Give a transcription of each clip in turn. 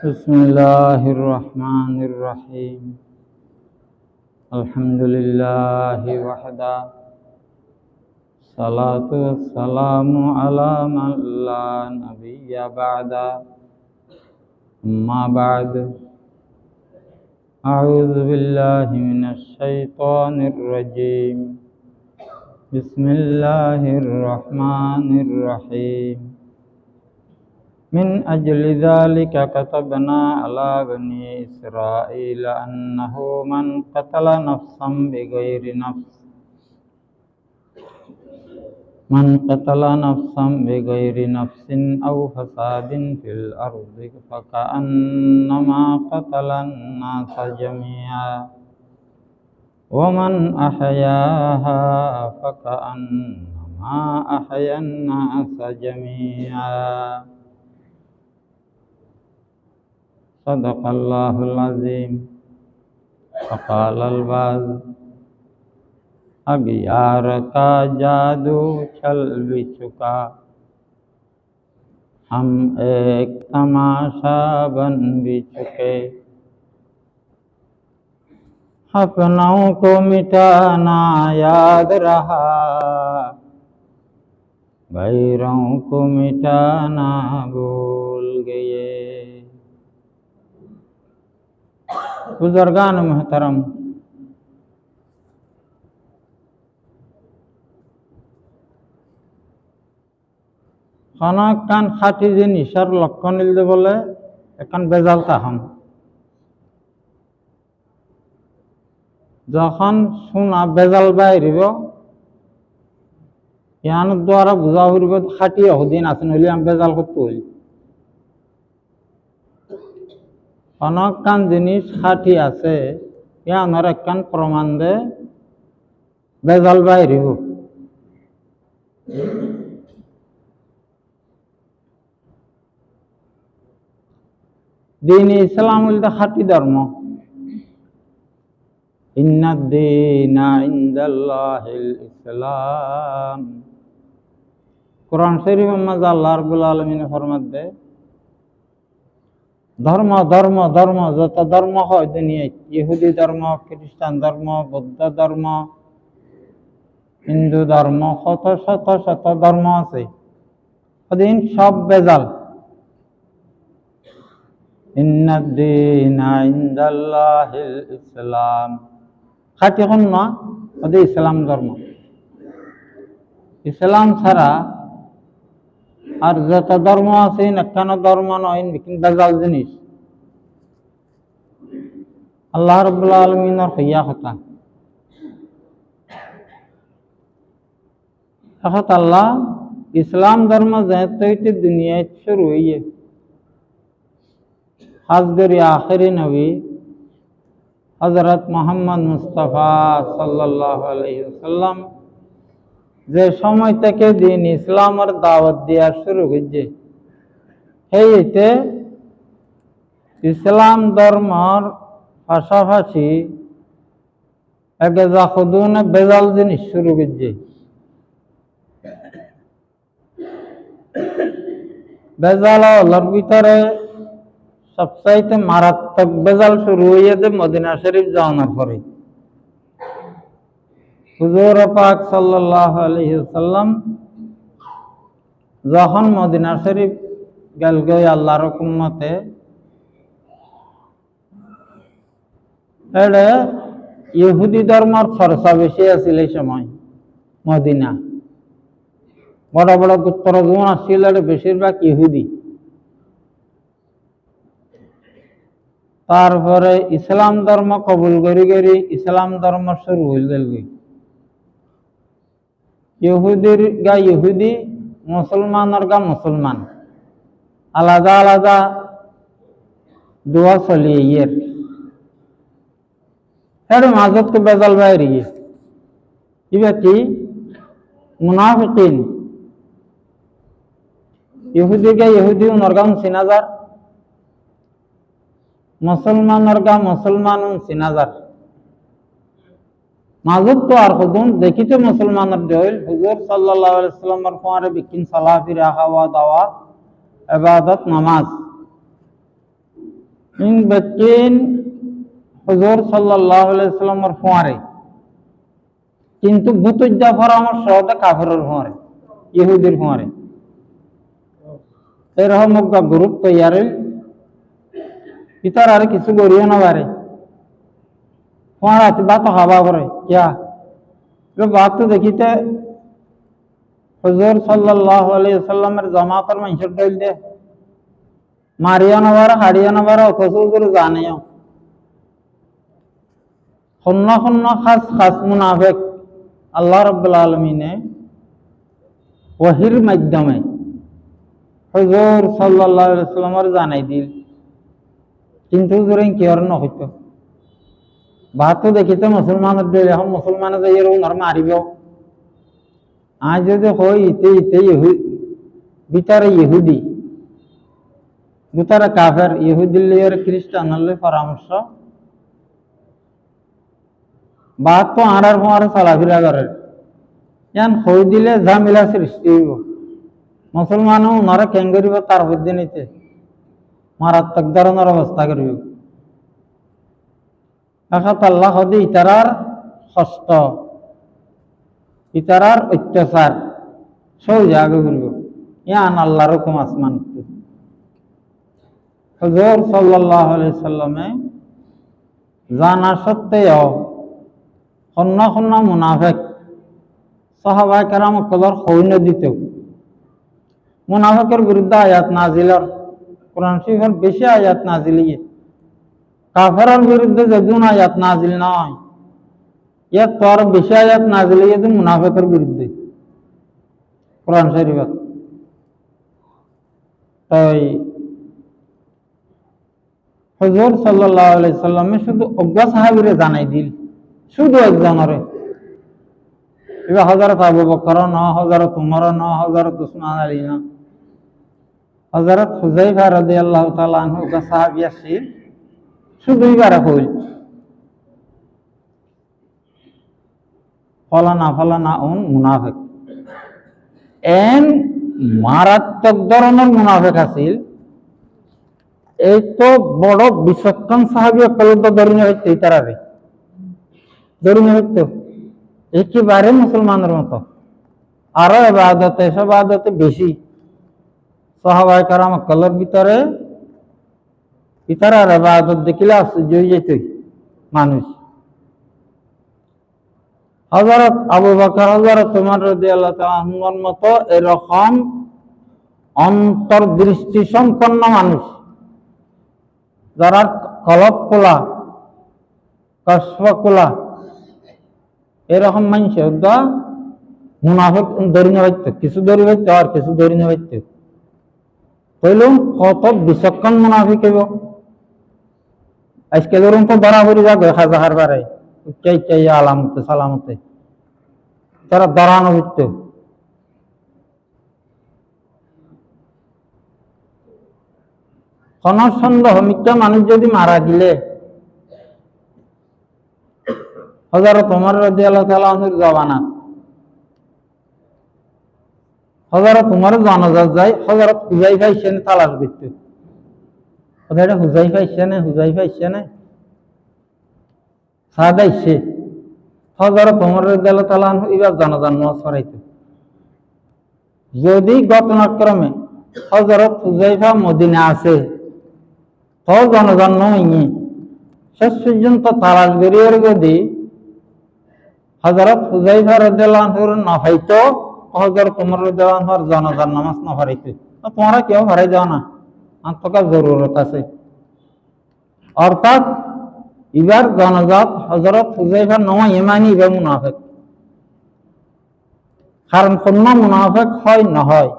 بسم الله الرحمن الرحيم. الحمد لله وحده، الصلاة والسلام على من لا نبي بعده. أما بعد، أعوذ بالله من الشيطان الرجيم. بسم الله الرحمن الرحيم. من أجل ذلك كتبنا على بني إسرائيل أنه من قتل نفسا بغير نفس أو فساد في الأرض فكأنما قتل الناس جميعا ومن أحياها فكأنما أحيا الناس جميعا. صدق الله العظيم. فقال البعض अगियार का जादू छल भी चुका, हम एक तमाशा बन भी चुके। अपनों को मिटाना याद रहा, गैरों को मिटाना भूल गए। बुजुर्गान मोहतरम, কান খাটি জিনিসের লক্ষণ নিলতে বলে এখন বেজাল তাহাম। যখন সোনা বেজাল বাইরিব ইয়ান দ্বারা বুঝা ফুরিব খাটি অহদিন আছে, নইলে আমি বেজাল করতে হইল। কান জিনিস খাটি আছে ইয়ানোর একখান প্রমাণ দে বেজাল বাইরিব। দিন ইসলাম হইল খাঁটি ধর্ম। ইন্নাদ-দীনা ইনদাল্লাহিল ইসলাম। কোরআন শরীফের মধ্যে আল্লাহ রাব্বুল আলামিন ফরমান দেয়, ধর্ম ধর্ম ধর্ম যত ধর্ম হয় দুনিয়ায়, ইহুদি ধর্ম, খ্রিস্টান ধর্ম, বৌদ্ধ ধর্ম, হিন্দু ধর্ম, শত শত শত ধর্ম আছে, ওদিন সব বেজাল। ইন্নাদ-দীনা ইনদাল্লাহিল ইসলাম। খাঁটি কোন না, ওদের ইসলাম ধর্ম। ইসলাম ছাড়া আর যত ধর্ম আছে কেন ধর্ম নয়, বেজাল জিনিস। আল্লাহ রাব্বুল আলামিনের হইয়া কথা এখন আল্লাহ ইসলাম ধর্ম যেহেতু দুনিয়ায় শুরু হইয়ে, খাস করে আখেরি নবী হযরত মুহাম্মদ মুস্তাফা সাল্লাল্লাহু আলাইহি ওয়াসাল্লাম যে সময় থেকে দিন ইসলামের দাওয়াত দেওয়া শুরু করছে, সেইতে ইসলাম ধর্মর পাশাপাশি বেজাল জিনিস শুরু করছে। বেজালের ভিতরে সবচাইতে মারাত্মক বেজাল শুরু হইয়াছে মদিনা শরীফ যাওয়ার পরে। হুজুর পাক সাল্লাল্লাহু আলাইহি ওয়াসাল্লাম যখন মদিনা শরীফ গেল গই আল্লাহর হুকুমতে, এড়ে ইহুদি ধর্মের চর্চা বেশি আছিল এই সময়। মদিনা বড় বড় গোত্র যখন আসছিল বেশিরভাগ ইহুদি। তারপরে ইসলাম ধর্ম কবুল করি করি ইসলাম ধর্ম শুরু হইল গই। ইহুদির গা ইহুদি, মুসলমানের গা মুসলমান, আলাদা আলাদা দোয়া চলিয়ে ইয়ের এর মাজত তো বেজাল বাইরে ইবা কি মুনাফিকিন। ইহুদি গা ইহুদি উনরগাম সিনাজার, মুসলমানের গা মুসলমান সিনাজার। মাজত তো আর খুদুন দেখিতে মুসলমানের দইল হুজুর সাল্লাল্লাহু আলাইহি ওয়াসাল্লামের ফোয়ারে বিকিন সালাহ ফিরা খাওয়া দাওয়া ইবাদত নামাজ বেকিন হুজুর সাল্লাল্লাহু আলাইহি সাল্লামের ফোয়ারে কিন্তু বুতুজ্জা পরামর্শ হতে কাফেরের ফোয়ারে ইহুদির ফোয়ারে এরকম একটা গ্রুপ তৈয়ারে ইতার আর কিছু করিও না পারে ফোয়ারা বাত হাবা করে কিয়া বাত তো দেখিতে হুজুর সাল্লাল্লাহু আলাইহি সাল্লামের জামাতের মানুষের ডইল দে মারিয়া নবার হারিয়া নবার অথচ হুজুর জানেও খন্ন খন্ন খাস খাস মুনাফিক আল্লাহ রাব্বুল আলামিনে ওহীর মাধ্যমে হুজুর সাল্লাল্লাহু আলাইহি সাল্লামের জানাই দিল কিন্তু হুজুরে কি আর না হইতো বাত দেখিতে মুসলমানের ডইল এখন মুসলমানে যাই এরকম আর মারিব আজ যদি হয় ইতে ইতে ভিতরে ইহুদি ভিতরে কাফের ইহুদির খ্রিস্টান হলে পরামর্শ বাদ তো আড়ার ফোঁয়ারে চলাফেরা করে ইয়ান হই দিলে ঝামেলা সৃষ্টি হইব মুসলমানও ওনারা কেন করিব তার বুদ্ধি নিতে মারাত্মক ধরনের অবস্থা করিব এখন আল্লাহ হদি ইতারার কষ্ট ইতারার অত্যাচার সহজে আগে করিব ইয়ান আল্লাহর হুকুম আসমান হুজুর সাল্লাল্লাহু আলাইহি সাল্লামে জানা সত্ত্বেও খন্ন খন্ন মুনাফিক সাহাবায়ে কেরাম কলর হইন দিত মুনাফিকের বিরুদ্ধে আয়াত নাজিলের কোরআন শরীফের বেশি আয়াত নাজিল কাফেরের বিরুদ্ধে যদিও আয়াত নাজিল নয় ইয়ার তোর বেশি আয়াত নাজিল যে মুনাফিকের বিরুদ্ধে কোরআন শরীফত তাই হুজুর সাল্লাল্লাহু আলাইহি সাল্লামে শুধু অজ্ঞ সাহাবীরে জানাই দিল শুধু একজনরে এবার হযরত আবু বকর না হযরত উমর না হযরত উসমান আলী না হযরত হুযায়ফা রাদিয়াল্লাহু তাআলা আনহু কা সাহাবী আছে শুধু এবারে হইল ফলানা মুনাফিক এন মারাত্মক ধরনের মুনাফিক আছিল এই তো বড় বিচক্ষণ সাহাবী কলব ধরে হইতে তারারে ধরে হইতে একেবারে মুসলমানের মতো আরো ইবাদতে সব ইবাদতে বেশি সাহাবায়ে কেরাম কলব ভিতরে ইতারার ইবাদত দেখিলে আশ্চর্য হয়ে যেত মানুষ হযরত আবু বকর হযরত উমর রাদিয়াল্লাহু তাআলা আনহুর মতো এরকম অন্তর্দৃষ্টি সম্পন্ন মানুষ যারা কলব খোলা কসব খোলা এরকম মানুষ মুনাফিক ধরে হইতো কিছু ধরে হইতো আর কিছু ধরে হইতো কইলুম কত বিচক্ষণ মুনাফিক হইব আজকে ধরুন তো বরাবরই যাবে হাজার বারে চাই আলামতে সালামতে তারা দাঁড়ানো হইতো কোন সন্দেহ মিথ্যা মানুষ যদি মারা গেলে হযরত ওমর রাদিয়াল্লাহু তাআলা আনহুর জামানাত হযরত ওমর জানাজা যায় হযরত হুযায়ফা ইসেন তালাশ করতে ওটা হুযায়ফা ইসেনে সাদা ইসে হযরত ওমর রাদিয়াল্লাহু তাআলা আনহু ইবার জানাজা নামাজ পড়াইতে যদি ঘটনাক্রমে হযরত হুযায়ফা মদিনা আছে তো জানাজা নয়নি শেষ পর্যন্ত তালাশ করিয়ার যদি হযরত হুযায়ফা রাদিয়াল্লাহু আনহুর না হয়তো হযরত ওমর রাদিয়াল্লাহু আনহুর জানাজার নামাজ না পড়াইতে তোমরা কেউ পড়াই দাও না আন্তকা জরুরত আছে অর্থাৎ এবার জানাজাত হযরত হুযায়ফা নয় ইমানি বা মুনাফিক কারণ কোন মুনাফিক হয় না হয়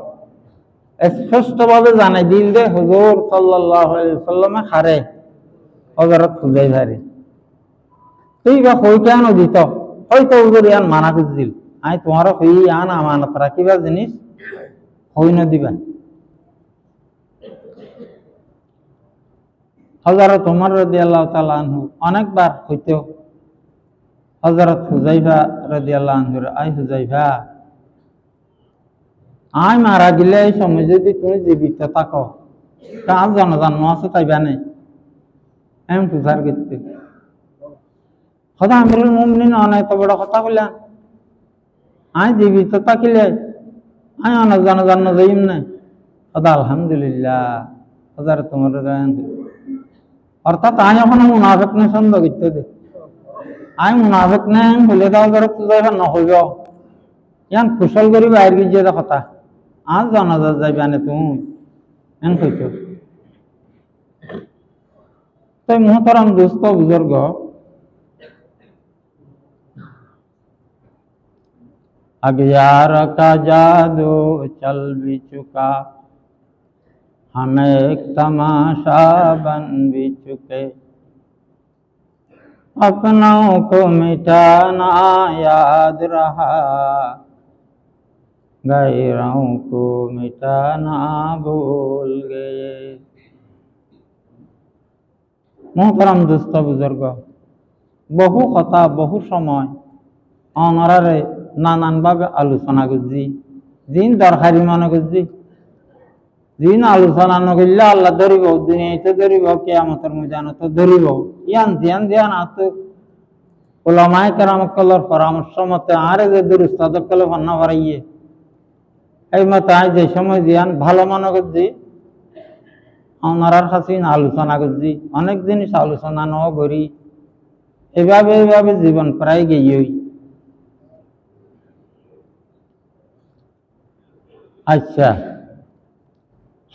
স্পষ্টভাবে জানাই দিল যে হুজুর সাল্লাল্লাহু আলাইহি সাল্লামে হারে হযরত হুযায়ফারে তুই বা কই কেন দিত হয়তো হুজুর ইয়ান মানা দিল আই তোমার হই আন আমানত রাখিবা জিনিস হই না দিবা হযরত ওমর রাদিয়াল্লাহু তাআলা আনহু অনেকবার হইতো হযরত হুযায়ফা রাদিয়াল্লাহু আনহু আই হুযায়ফা আই মারা গেলে এই সময় যদি তুমি জীবিত থাকো কাজ জানাজান আছে তাইবা নেই এম তুষার করতে কথা আমিরুল মুমিনিন অনেক বড় কথা বললেন আই জীবিত থাকিলে আই অনেক জানো যাইম না কথা আলহামদুলিল্লাহ হাজার তোমার অর্থাৎ আই এখন মুনাফিক নে সন্দেহ করতে দে আই মুনাফিক নে বলে দাও ধর তুই নহইব ইয়ান কুশল করি বাইর গিয়ে কথা আজ জানাজা যাইবানে তুমি এন কইতো তাই মোহতারাম দোস্ত বুজুর্গ अगियार का जादू चल भी चुका हम एक तमाशा बन भी चुके अपनों को मिटाना याद रहा गैरों को मिटाना भूल गए मोहतरम दोस्त बुजुर्ग বহু কথা বহু সময় অনরারে নানানভাবে আলোচনা করছি দিন দরকারি মনে করছি দিন আলোচনা নকরলে আল্লাহ ধরিব দুনিয়াতে ধরিব কিয়ামতের ময়দানত ধরিব ইয়ান ধ্যান আতো উলামায়ে কেরামকলের পরামর্শ মতে আরে যে দুরুস্তাদক কলে ভান্না ভরাইয়ে এই মতে আজ যে সময় ধ্যান ভালো মনে করছি ওনারার কাছে আলোচনা করছি অনেক জিনিস আলোচনা ন করি এভাবে জীবন প্রায় গিয়েই আচ্ছা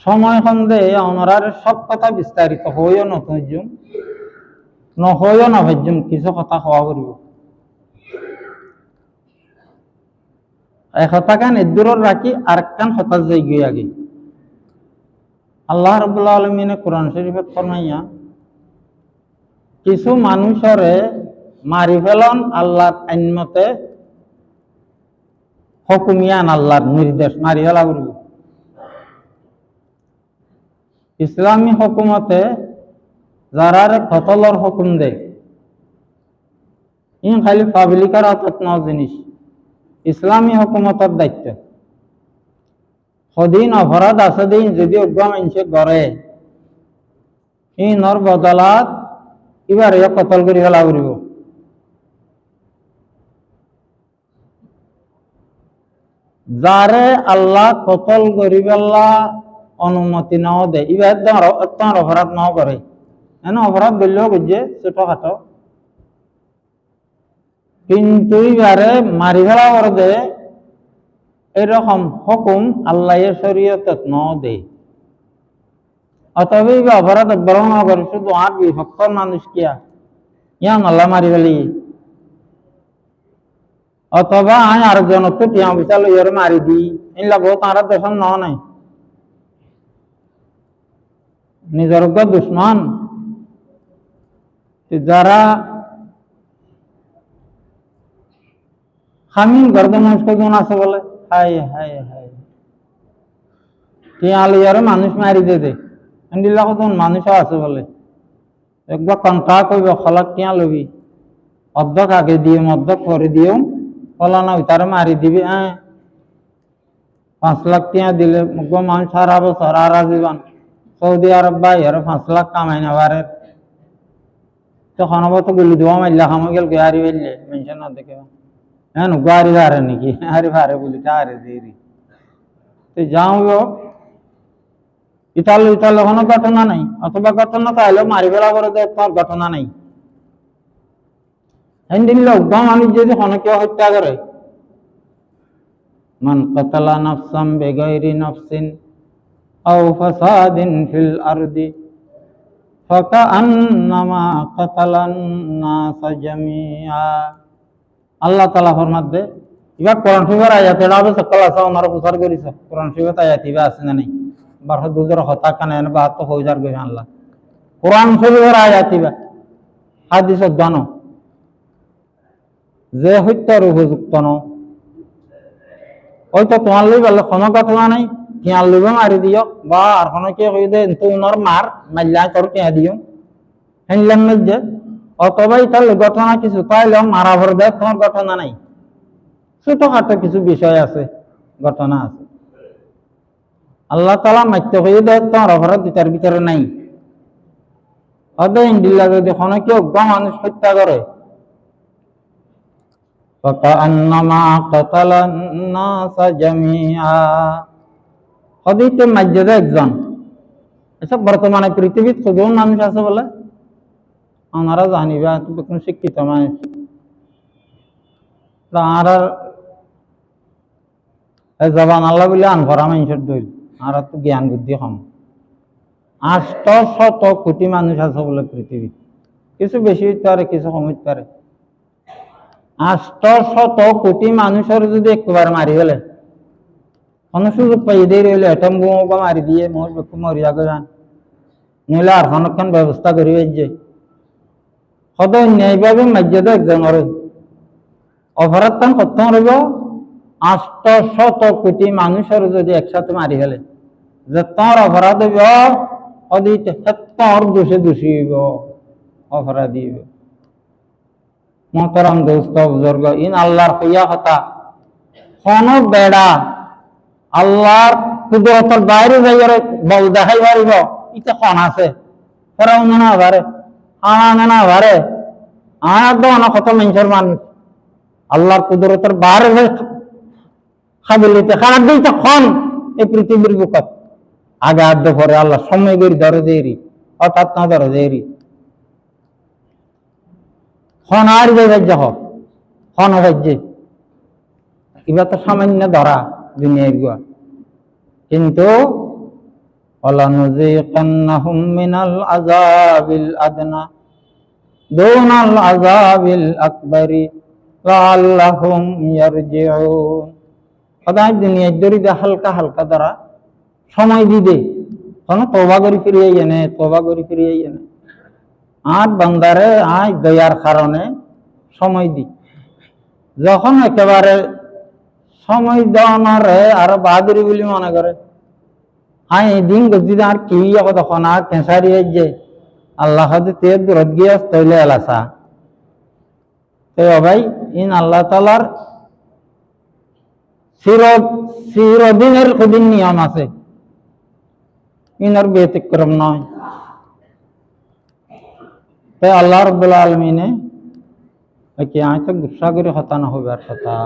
সময় সন্ধে ওনার সব কথা বিস্তারিত হইও নতুন নহইও নভেজুম কিছু কথা হওয়া করিব এক কথাখান এদূর রাখি আর কান কথা যাই গিয়ে আগে আল্লাহ রাব্বুল আলামিনে কোরআন শরীফে ফরমাইয়া কিছু মানুষরে মারি ফেলন আল্লাহর আইন মতে হুকুমিয়ান আল্লাহর নির্দেশ মারি ফেলা করব ইসলামী হুকুমতে যারারে কতলর হুকুম দেয় ইন খালি পাবলিকার হাতত ন জিনিস ইসলামী হুকুমতের দায়িত্ব সদিন অপরাধ আছে দিন যদি অজ্ঞ মানুষে গড়ে ইনর বদলাত এবার কতল করে ফেলা করব যারে আল্লাহ কতল করি পেলা অনুমতি নাও দে এবার তোমার অপরাধ নাও করে এনে অপরাধ বললেও বুঝছে ছোটখাটো কিন্তু এবারে মারি ফেলা করে দে এরকম হুকুম আল্লাহ শরীয়তত নাও দে অতএব এই অপরাধ বরং করে শুধু আর বিভক্ত মানুষ কিয়া ইয়ান আল্লাহ মারি ফেলি অথবা আয় আরেকজন তো টিয়া পয়সা লইয়ারে মারি দি এগুলা বহুত আর দেশন ন নাই নিজের দুশ্মন যারা খামিন গর্দে মানুষ কজন আছে বলে হাই হাই হাই টিয়া লইয়ারে মানুষ মারি দে এন্ডিলা কজন মানুষও আছে বলে একবার কন্ট্রাক্ট করব খলাক টিয়া লবি অর্ধক আগে দিয়ে অর্ধক করে দিও ফলানা তারা মারি দিবি 5 লাখ টিয়া দিলে মানুষ সারা বছর আর জীবন সৌদি আরব বা এর 5 লাখ কামাই না পারে তখন তো গুলি দেওয়া মাইলা খামো গেল গাড়ি বেললে মেনশন না দেখে হ্যাঁ গাড়ি হারে নাকি আরে ভারে বলি হারে দেরি তো যাও ইতালো কোনো ঘটনা নাই অথবা ঘটনা তাহলে মারি ফেলা করে দেয় তার ঘটনা নাই হ্যান্ডিল লকডাউন মানুষ যদি অনেকে হত্যা করে মান কাতালা নাফসাম বেগাইরি নাফসিন আও ফাসাদিন ফিল আরদি ফাকান্নামা কাতালান নাস জামিআ আল্লাহ তাআলা ফরমাতে ইবা কোরআন শরীফের আয়াত এটা হবে সকল আছে ওনারা প্রচার করেছে কোরআন শরীফের আয়াত ইবা আছে না নাই বারহ দুজর হতা কানে বা তো হইজার গই আল্লাহ কোরআন শরীফের আয়াত ইবা হাদিসত জানো যে হত্যার উপযুক্ত ন ওই তো তোমার লই বললে কোনো কথা নাই টিয়া লইব মারি দিও বা আর কোনো কে কই দে তোর মার মাইলা কর টিয়া দিও হেনলাম যে অথবা ইতার ঘটনা কিছু তাইলে মারা ভর দেয় তোমার ঘটনা নাই ছোটখাটো কিছু বিষয় আছে ঘটনা আছে আল্লাহ তাআলা মাইতে কই দে তোমার অপরাধ দিতার ভিতরে নাই হদে ইন্ডিল্লা যদি কোনো কি অজ্ঞ মানুষ হত্যা করে فكأنما قتل الناس جميعا হদিতে মসজিদে একজন আচ্ছা বর্তমানে পৃথিবীত কতজন মানুষ আছে বলে ওনারা জানিবা কোন শিক্ষিত মানুষ আর জবান আল্লাহ বলে আনভরা মানুষের দইল আর তো জ্ঞান বুদ্ধি কম 800 কোটি মানুষ আছে বলে পৃথিবীত কিছু বেশি হইতে পারে কিছু কম হইতে পারে 800 কোটি মানুষের যদি একবার মারি গেলে কোন সুযোগ পাই দিয়ে রইলে এটা বোমা মারি দিয়ে মোর মরি যাবে যান নইলে আর অনেকক্ষণ ব্যবস্থা করি যে সদায় ন্যায়ভাবে মর্যাদা একজনের অপরাধ তান করতে রইব 800 কোটি মানুষের যদি একসাথে মারি গেলে যে তোর অপরাধ হইব অদিতে তোর দোষী হইব অপরাধী হইব মোহতারাম দোস্ত বুজুর্গ ইন আল্লাহর হইয়া কথা কোনো বেড়া আল্লাহর কুদরতের বাইরে যাইয়ারে বল দেখাই পারিব ইটা কোন আছে ফেরাউন না পারে হামান না পারে আর দোনো কত মানুষের মানুষ আল্লাহর কুদরতের বাইরে খাবিলিতে খারাপ দিতে কোন এই পৃথিবীর বুকত আগে আদ্য পরে আল্লাহ সময় করে ধরে দেরি অর্থাৎ না ধরে দেরি খন আর যাইজ খন হজ্জে এবার তো সামান্য ধরা দুনিয়ার গুয়া কিন্তু ওয়ালানুযীকান্নাহুম মিনাল আযাবিল আদনা দুনাল আযাবিল আকবারি লাআল্লাহুম ইয়ারজিউন সদাই দুনিয়ার দরিদে হালকা হালকা ধরা সময় দিদে কোন তওবা করি ফিরিয়ে এনে তওবা করি ফিরিয়ে এনে আর বান্দারে আয় দয়ার কারণে সময় দি যখন একেবারে সময় দেওয়ারে আরো বাহাদুরি বলে মনে করে হ্যাঁ এই দিন গজিদে আর কি তখন আর কেঁচারি যে আল্লাহ হাতে তে দূরত গিয়ে তৈলে এলাসা তো ভাই ইন আল্লাহ তালার চিরদিনের কদিন নিয়ম আছে ইনার ব্যতিক্রম নয় তাই আল্লাহ রাব্বুল আলামিনে কি আয়তো গুসা করে হতানো হবে আর কথা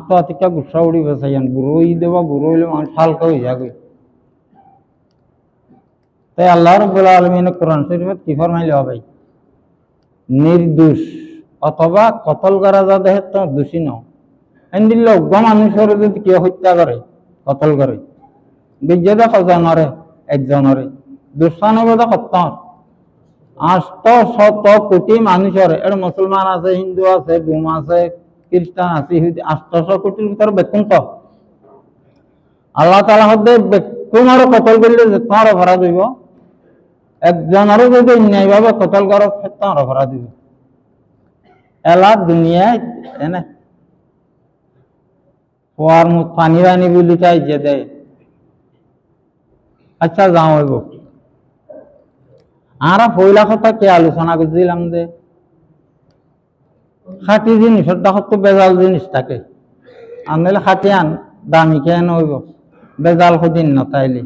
তো আতিকা গুসা উড়ি বসাইন গুরুই দেবা গুরু হইলে মানুষ হালকা হয়ে যাবে তাই আল্লাহ রাব্বুল আলামিনে কোরআন শরীফত কি ফরমাইলে হবে নির্দোষ অথবা কতল করা যা দেহে তো দোষী ন এন্দিল অজ্ঞ মানুষের যদি কেউ হত্যা করে কতল করে বিজ্ঞতা কজনরে একজনরে দুষ্টানুবাদ সত্য 800 কোটি মানুষের এর মুসলমান আছে হিন্দু আছে ডুম আছে খ্রিস্টান আছে 800 কোটির ভিতরে বেকুন তো আল্লাহ তাআলা হদে বেকুনর কতল করলে যে তোমার অপরাধ হইব একজনেরও যদি অন্যায়ভাবে কতল করো তোমার অপরাধ হইব এলা দুনিয়ায় এনে ওয়ার মুখ পানি পানি বলি চাই যে দেয় আচ্ছা যাও হইব আর পয়লা কথা কে আলোচনা করছিলাম যে খাঁটি জিনিসের তো বেজাল জিনিস থাকে আনলে খাঁটি আন দামি খেয়ে নইব বেজাল দিন না তাইলে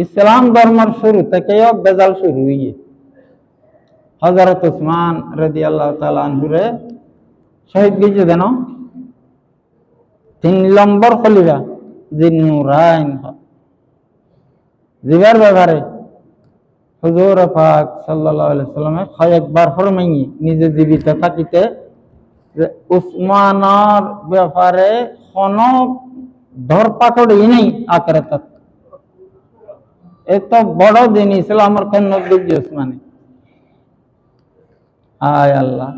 ইসলাম ধর্মের শুরু থেকেও বেজাল শুরু হইয়ে হযরত উসমান রাদিয়াল্লাহু তাআলা আনহুরে শহীদ গিয়েছে দেন 3 নম্বর খলিফা জিন্নুরাইন জিবার ব্যাপারে হুজুর পাক সাল্লাল্লাহু আলাইহি সাল্লামে কয়েকবার ফরমাইনি নিজে জীবিত থাকিতে যে উসমানের ব্যাপারে কোনো ধরপাকড়ই নেই আখিরাত এত বড় দিন ইসলামের কেন দিচ্ছে উসমানে আয় আল্লাহ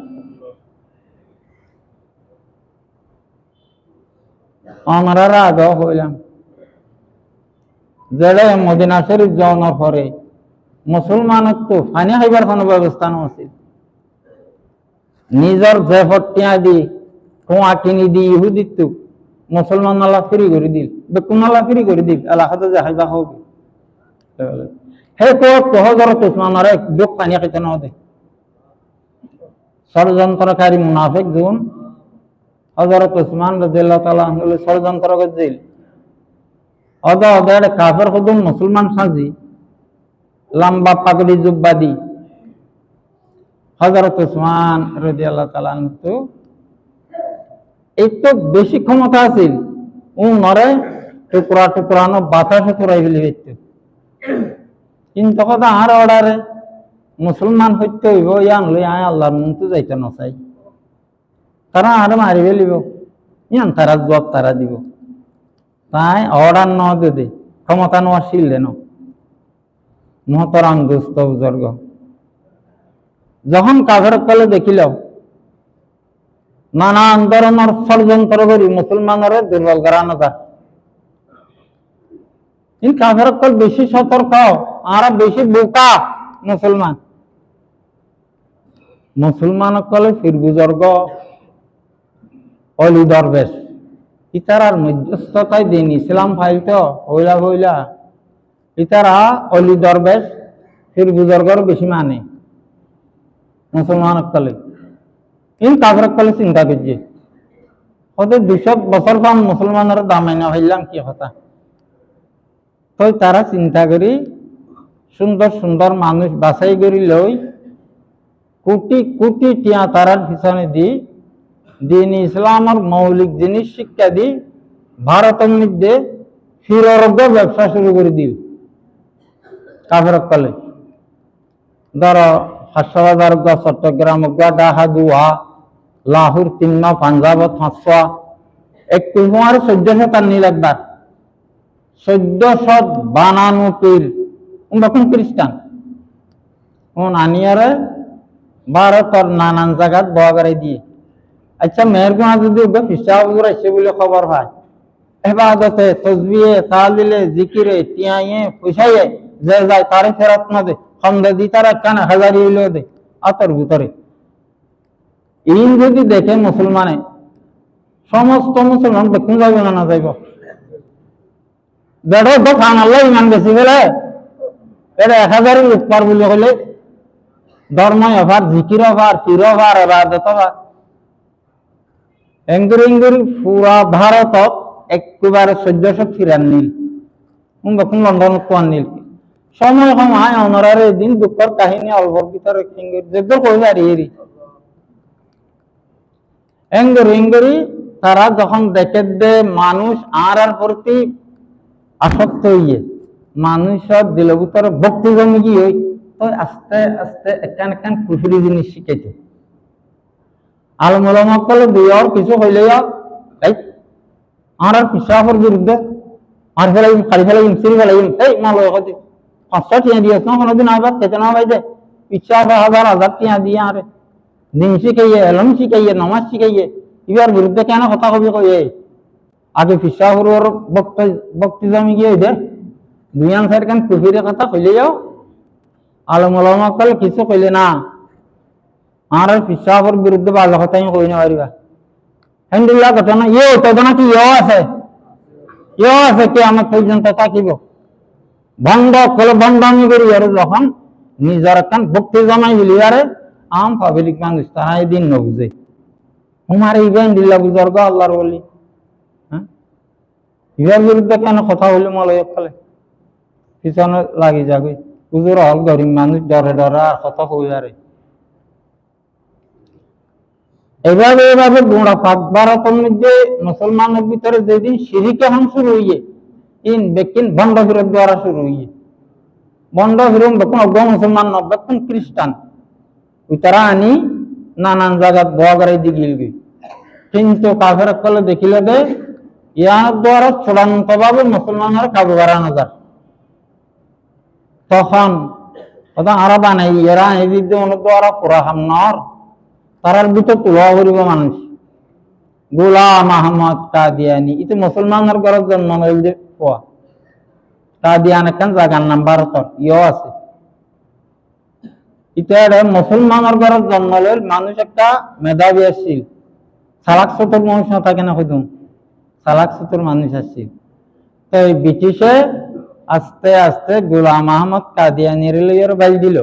আমরা রাগ হইলাম যেটা মদিনা শরীফ যাওয়ার পরে মুসলমানের তো পানি খাইবার কোনো ব্যবস্থা নছিল নিজের জেফটিয়া দি কুয়া কিনি দি ইহুদিত তো মুসলমান আল্লাহ ফ্রি করে দিল বেকুন আল্লাহ ফ্রি করে দিল এলাকাতে যে খাইবা হবে হে তো হযরত উসমানের এক দুঃখ পানি খাইতে না দে ষড়যন্ত্রকারী মুনাফিক যখন হযরত উসমান রাদিয়াল্লাহু তাআলা আনহু ষড়যন্ত্র করছিল অদা কাফের খুদুম মুসলমান সাজি লম্বা পাগড়ি জুব্বাদি হযরত উসমান রাদিয়াল্লাহু তাআলা আনহু একটু বেশি ক্ষমতা আছিল ও নরে টুকরা টুকরানো বাতাস ফুরাই ফেলি হইত কিন্তু কথা আর অর্ডারে মুসলমান হইতে হইব ইয়ান লই আয় আল্লাহর মুনতে যাইতে নচাই তারা আর মারি ফেলিব ইয়ান তারা জবাব তারা দিব তাই অর্ডার ন দে ক্ষমতা নেওয়া শিললে ন মহতরাম দোস্ত বুজুর্গ যখন কাফের কলে দেখিল নানান ধরনের ষড়যন্ত্র করি মুসলমানের দুর্বল করানো যায় কিন্তু কাফের কল বেশি সতর্ক আর বেশি বোকা মুসলমান মুসলমান কলে ফির বুজুর্গ অলি দরবেশ ইতারার মধ্যস্থতায় দিন ইসলাম ফাইল তো হইলা হইলা ইতারা অলি দরবেশ ফির বুজুর্গর বেশি মানে মুসলমান কলে ইন কাফের কলে চিন্তা করছে ওদের 200 বছর পর মুসলমানের দামে না হইলাম কি কথা তো তারা চিন্তা করি সুন্দর সুন্দর মানুষ বাছাই করি লই কোটি কোটি টিয়া তারার পিছনে দি দিন ইসলামের মৌলিক জিনিস শিক্ষা দি ভারতের মধ্যে ফিরোরজ্ঞ ব্যবসা শুরু করে দিল কাফের কলে ধরো হাসপাতাল চট্টগ্রাম ঢাকা দুয়া লাহোর 3 পাঞ্জাব 500 একটু 1400 তার নীল একবার 1400 বানানো পীর তখন খ্রিস্টান আনিয়ারে ভারতের নানান জায়গাত বগারাই দিয়ে আচ্ছা মেহরবান যদি ফিসা হুজুর আসছে বলে খবর হয় এবাদতে তসবিহে তাহলিলে জিকিরে টিয়াইয়ে পয়সাইয়ে যে যায় তারে ফেরত না দে খন্দে দি তারা কেন হাজারি হইলেও দে আতর ভিতরে ইন যদি দেখে মুসলমানে সমস্ত মুসলমান দেখুন যাবে না যাইব দেড় তো খান আল্লাহ ইমান বেশি ফেলে এটা 1000 লোক পার বলে হলে ধর্ম অভার জিকির অভার পীর অভার এবাদত অভার এঙ্গুরি এঙ্গুরি পুরা ভারত একেবারে 1400 ফিরান নীল দেখুন লন্ডন কোয়ান নীল সময় সময় অনরারে দিন দুঃখর কাহিনী অল্পর ভিতরে যেগুলো কই হারিয়ে এঙ্গুরি এঙ্গুরি তারা যখন দেখে দে মানুষ আর প্রতি আসক্ত হইয়ে মানুষের দিলের ভিতরে ভক্তি জমি কি হই তো আস্তে আস্তে একখান একখান কুফরি জিনিস শিখেছে আলমুলামা কলে দুইয়ার কিছু হইলে এই আর পিসাফের বিরুদ্ধে আর ফেলাই খালি ফেলাই সিঁড়ি ফেলাই এই মালয় হতে 500 টিয়া দিয়েছ না কোনোদিন আবার খেতে না ভাই দে পিসাফ 1000 টিয়া দিয়ে আরে দিন শিখাইয়ে এলম শিখাইয়ে নমাজ শিখাইয়ে ইবার বিরুদ্ধে কেন কথা কবি কইয়ে আগে পিসাফের ভক্তি জমি গিয়ে দে দুইয়ান ফের কেন কুফিরের কথা কইলে যাও আলমুলামা কলে কিছু কইলে না আর পিসাফের বিরুদ্ধে ভালো কথাই কই না পারিবা হেন্দিল্লা ঘটনা ঘটনা কি আছে কি আমার পর্যন্ত থাকিব ভণ্ড কলে ভণ্ডামি করি আর যখন নিজের একখান ভক্তি জমাই দিলি আরে আম পাবলিক মানুষ তারা এই দিন নবুঝে তোমার এই হেন্দিল্লা বুজর্গ আল্লাহর বলি হ্যাঁ ইবার বিরুদ্ধে কেন কথা হইলে মলয় ফেলে পিছনে লাগি যাবে হুজুর হল গরিব মানুষ ডরে ডরে আর কথা কই আরে এভাবে এভাবে গোড়া পাক ভারতের মধ্যে মুসলমানের ভিতরে যেদিন শিরিকে হাম শুরু হইয়ে ইন বেকিন বন্ড বিরোধ দ্বারা শুরু হইয়ে বন্ড বিরোধ বেকুন অজ্ঞ মুসলমান ন বেকুন খ্রিস্টান তারা আনি নানান জায়গা বগারাই দিগিল গই কিন্তু কাফের কলে দেখিলে দে ইয়ার দ্বারা চূড়ান্ত ভাবে মুসলমানের কাবু করানো যায় তখন কথা আরো বানাই এরা এই দিকে অনেক দ্বারা পুরা হামনর তারার ভিতর তুলা করিব মানুষ গোলাম আহমদ কাদিয়ানি এটা মুসলমানের ঘরের জন্ম যে পোয়া কাদিয়ান একখান জায়গার নাম ভারতের আছে এটা মুসলমানের ঘরের জন্ম মানুষ একটা মেধাবী আসছিল সালাক সতর মানুষ না থাকে না হইতুম সালাক সতর মানুষ আসছিল তো ব্রিটিশে আস্তে আস্তে গোলাম আহমদ কাদিয়ানির লইয়ার বাইল দিল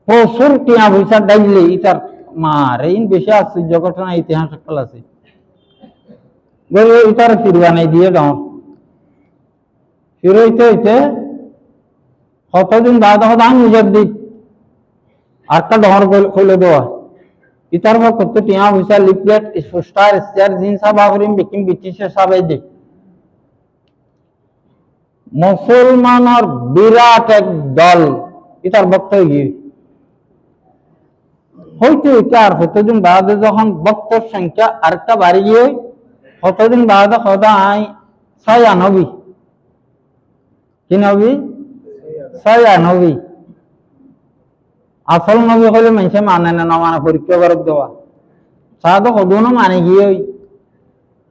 প্রচুর টিয়া পয়সা ডাইলে ইতার মার এই বেশি আশ্চর্য ঘটনা ইতিহাস একটা আছে ইতার ফিরবা নাই দিয়ে গাঁও ফিরইতে হইতে কতদিন বাদ হদান মুজাদ্দিদ আরটা ডহর কইলে দেওয়া ইতার বা কত টিয়া পয়সা লিফলেট স্টার স্টার জিন সাবাগরিম বিকিম ব্রিটিশে সাবাই দে মুসলমানের বিরাট এক দল ইতার বক্ত গিয়ে হয়তো এটা আর কতদিন বাদে যখন বক্তর সংখ্যা আরেকটা বাড়ি গিয়ে কতদিন বাদে সদায় 96 কি নবী 96 আসল নবী হলে মানুষে মানে না মানে পরীক্ষা করে দেওয়া সাধু সদুনও মানে গিয়ে